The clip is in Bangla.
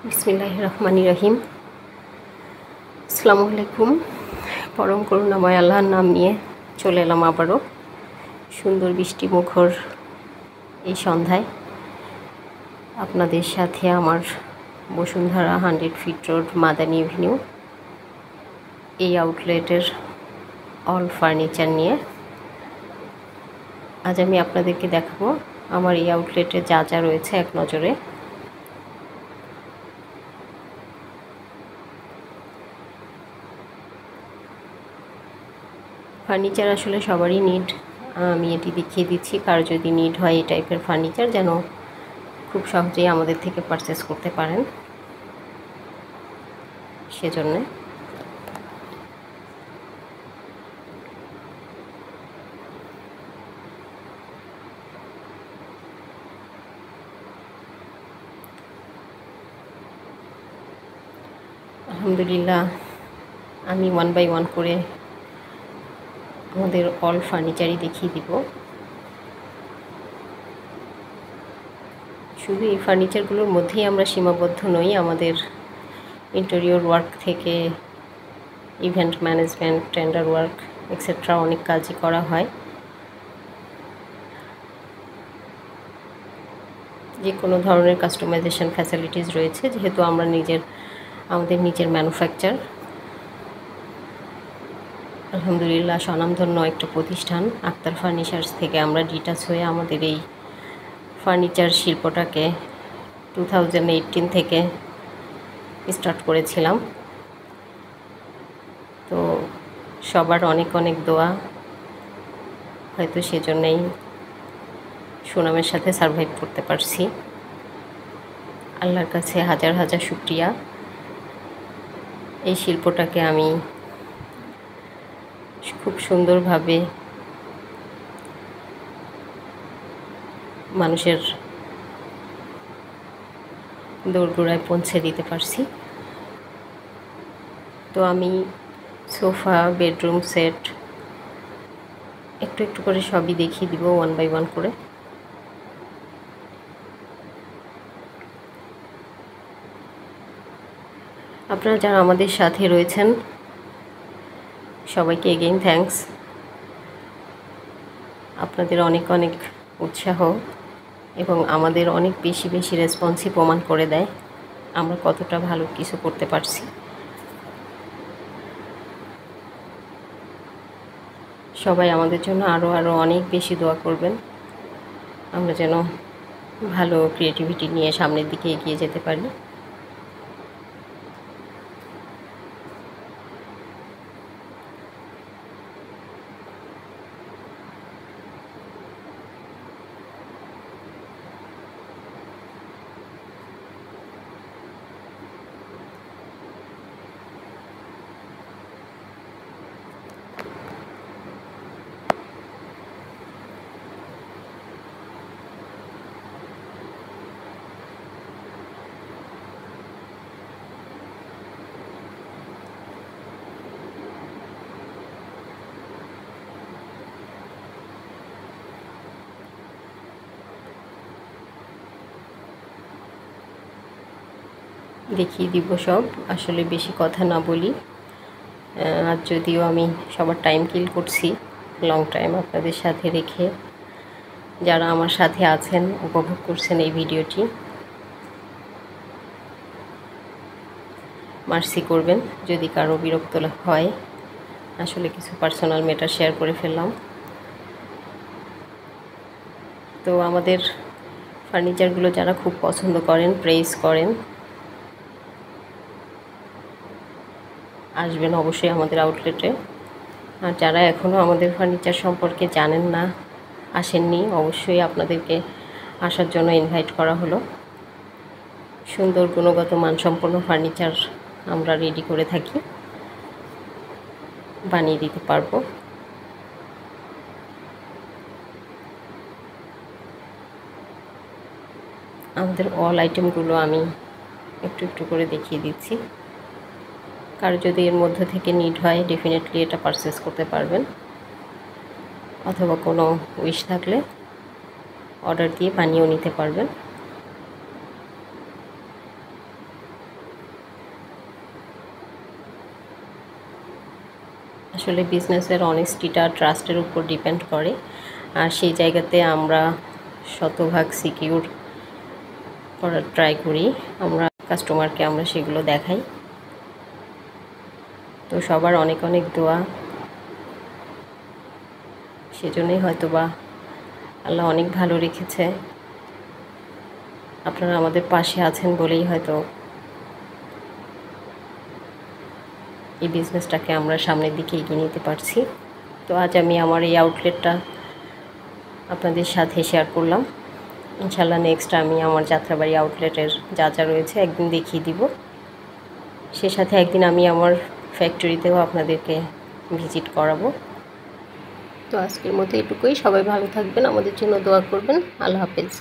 বিসমিল্লাহির রহমানির রহিম। আসসালামু আলাইকুম। পরম করুণাময় আল্লাহর নাম নিয়ে চলে এলাম আবারও সুন্দর বৃষ্টি মুখর এই সন্ধ্যায় আপনাদের সাথে আমার Bashundhara 100 fit road Madani Avenue এই আউটলেটের অল ফার্নিচার নিয়ে আজ আমি আপনাদেরকে দেখাবো আমার এই আউটলেটে যা যা রয়েছে এক নজরে। ফার্নিচার আসলে সবারই নিড, আমি এটি দেখিয়ে দিচ্ছি। কারো যদি নিড হয় এই টাইপের ফার্নিচার যেন খুব সহজেই আমাদের থেকে পারচেস করতে পারেন, সেজন্য আলহামদুলিল্লাহ আমি 1 বাই 1 করে আমাদের অল ফার্নিচারই দেখিয়ে দিব। শুধু এই ফার্নিচারগুলোর মধ্যেই আমরা সীমাবদ্ধ নই, আমাদের ইন্টেরিয়র ওয়ার্ক থেকে event management, tender work etcetera অনেক কাজই করা হয়। যে কোনো ধরনের কাস্টমাইজেশন ফ্যাসিলিটিস রয়েছে, যেহেতু আমরা আমাদের নিজের ম্যানুফ্যাকচার। আলহামদুলিল্লাহ স্বনামধন্য একটা প্রতিষ্ঠান আক্তার ফার্নিচার্স থেকে আমরা ডিটাচ হয়ে আমাদের এই ফার্নিচার শিল্পটাকে 2018 থেকে স্টার্ট করেছিলাম। তো সবার অনেক অনেক দোয়া, হয়তো সেজন্যই সুনামের সাথে সারভাইভ করতে পারছি। আল্লাহর কাছে হাজার হাজার শুকরিয়া। এই শিল্পটাকে আমি খুব সুন্দরভাবে মানুষের দোরগোড়ায় পৌঁছে দিতে পারছি। তো আমি সোফা, বেডরুম সেট একটু একটু করে সবই দেখিয়ে দিব 1 বাই 1 করে। আপনারা যারা আমাদের সাথে রয়েছেন সবাইকে এগেইন থ্যাঙ্কস। আপনাদের অনেক অনেক উৎসাহ এবং আমাদের অনেক বেশি বেশি রেসপন্সই প্রমাণ করে দেয় আমরা কতটা ভালো কিছু করতে পারছি। সবাই আমাদের জন্য আরও অনেক বেশি দোয়া করবেন, আমরা যেন ভালো ক্রিয়েটিভিটি নিয়ে সামনের দিকে এগিয়ে যেতে পারি। দেখিয়ে দিব সব, আসলে বেশি কথা না বলি। আর যদিও আমি সবার টাইম কিল করছি লং টাইম আপনাদের সাথে রেখে, যারা আমার সাথে আছেন উপভোগ করছেন এই ভিডিওটি, মার্সি করবেন যদি কারো বিরক্ত হয়। আসলে কিছু পার্সোনাল ম্যাটার শেয়ার করে ফেললাম। তো আমাদের ফার্নিচারগুলো যারা খুব পছন্দ করেন, প্রেইজ করেন, আসবেন অবশ্যই আমাদের আউটলেটে। আর যারা এখনও আমাদের ফার্নিচার সম্পর্কে জানেন না, আসেননি, অবশ্যই আপনাদেরকে আসার জন্য ইনভাইট করা হলো। সুন্দর গুণগত মানসম্পন্ন ফার্নিচার আমরা রেডি করে থাকি, বানিয়ে দিতে পারবো। আমাদের অল আইটেমগুলো আমি একটু একটু করে দেখিয়ে দিচ্ছি। কারো যদি এর মধ্যে থেকে নিড হয় ডেফিনেটলি এটা পারচেস করতে পারবেন, অথবা কোনো উইশ থাকলে অর্ডার দিয়ে বানিয়েও নিতে পারবেন। আসলে বিজনেসের অনেস্টিটা ট্রাস্টের উপর ডিপেন্ড করে, আর সেই জায়গাতে আমরা শতভাগ সিকিউর করার ট্রাই করি। আমরা কাস্টমারকে আমরা সেগুলো দেখাই। তো সবার অনেক অনেক দোয়া, সেজন্যই হয়তো বা আল্লাহ অনেক ভালো রেখেছে। আপনারা আমাদের পাশে আছেন বলেই হয়তো এই বিজনেসটাকে আমরা সামনের দিকে এগিয়ে নিতে পারছি। তো আজ আমি আমার এই আউটলেটটা আপনাদের সাথে শেয়ার করলাম। ইনশাল্লাহ নেক্সট আমি আমার যাত্রাবাড়ি আউটলেটের যা যা রয়েছে একদিন দেখিয়ে দিব। সে সাথে একদিন আমি আমার ফ্যাক্টরিতেও আপনাদেরকে ভিজিট করাবো। তো আজকের মতো এটুকুই। সবাই ভালো থাকবেন, আমাদের জন্য দোয়া করবেন। আল্লাহ হাফেজ।